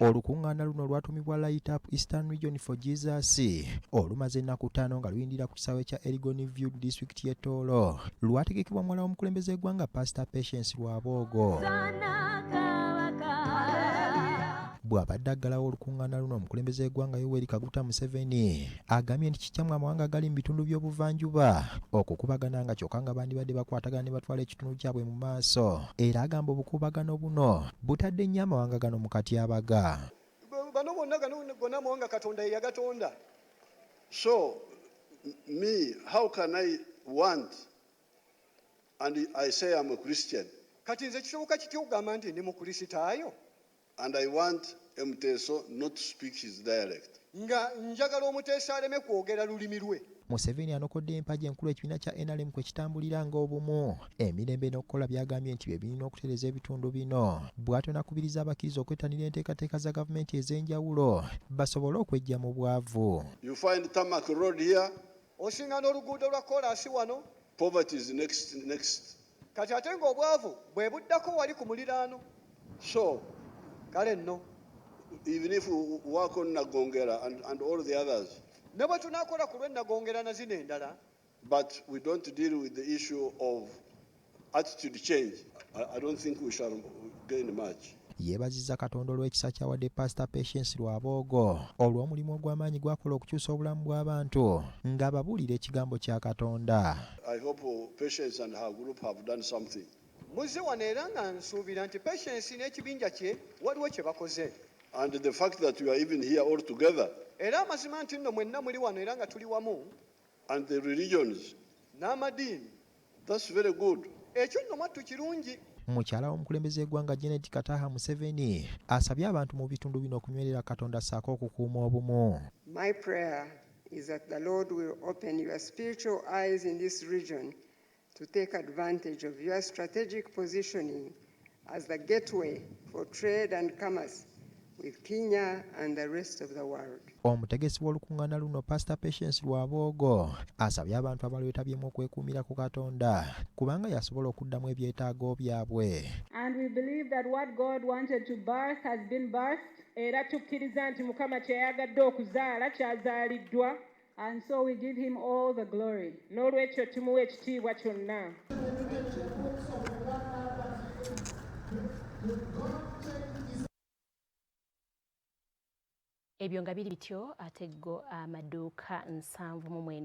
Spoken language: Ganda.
Olukungaana luno lwatumibwa Light Up Eastern Region for Jesus olumaze ennaku 5 nga luyindira ku kisaawe kya Elgon View District y'e Tooro. Lwategekebwa muwala w'omukulembeze w'eggwanga Pastor Patience Lwaboogo. Bw'abadde aggalawo olukungaana luno, omukulembeze w'eggwanga Yoweri Kaguta Museveni agambye nti kikyamu amawanga agali mu bitundu by'obuvanjuba okukubagana nga kyokka nga bandibadde bakwatagana ne batwala ekitundu kyabwe mu maaso, era agamba obukubagano buno butadde nnyo amawanga gano mu katyabaga. Bano bonna gonna amawanga Katonda ye yagatonda. So me, how can I want and I say I'm a Christian? Kati nze kisoboka kitya okugamba nti ndi mukristaayo? And I want Mteso not to speak his dialect. Nga njagala Omuteesa aleme kwogera lulimi lwe. Museveni anokodde empagi enkulu ekibiina kya NRM kwe kitambulira ng'obumu, emirembe n'okukola byagambye nti bye birina okutereeza ebitundu bino. Bw'atyo n'akubiriza abakkiriza okwettanira enteekateeka za gavumenti ez'enjawulo basobole okweggya mu bwavu. You find tarmac road here. Osinga n'oluguudo lwa koolaasi wano. Poverty is next. Kati ate ng'obwavu bwe buddako wali ku muliraano. So kale nno, even if we work on Nagongera and all the others, ne bwe tunaakola ku lw'Ennagongera na zino endala, but we don't deal with the issue of attitude change, I don't think we shall gain much. Yeebazizza Katonda olw'ekisa kyawadde Pastor Patience Lwaboogo olw'omulimu ogw'amaanyi gwakola okukyusa obulamu bw'abantu ng'ababuulira ekigambo kya Katonda. I hope Patience and her group have done something. Muzze wano era nga nsuubira nti Patience n'ekibinja kye waliwo kye bakoze. And the fact that you are even here all together. Era amazima nti nno mwenna muli wano era nga tuli wamu. And the religions. N'amadiini. That's very good. Ekyo nno mwattu kirungi. Mukyala w'omukulembeze w'eggwanga Janet Kataha Museveni asabye abantu mu bitundu bino okunywerera Katonda ssaako okukuuma obumu. My prayer is that the Lord will open your spiritual eyes in this region to take advantage of your strategic positioning as the gateway for trade and commerce with Kenya and the rest of the world. Omutegesi w'olukungaana luno Pastor Patience Lwaboogo asabye abantu abalwetabyemu okwekuumira ku Katonda kubanga yasobola okuddamu ebyetaago byabwe. And we believe that what God wanted to birth has been birthed. Era tukkiriza nti Mukama kye yayagadde okuzaala kyazaaliddwa. And so we give him all the glory. N'olwekyo tumuwa ekitiibwa kyonna. Ebyo nga biri bityo ate go amaduuka 7 mu 9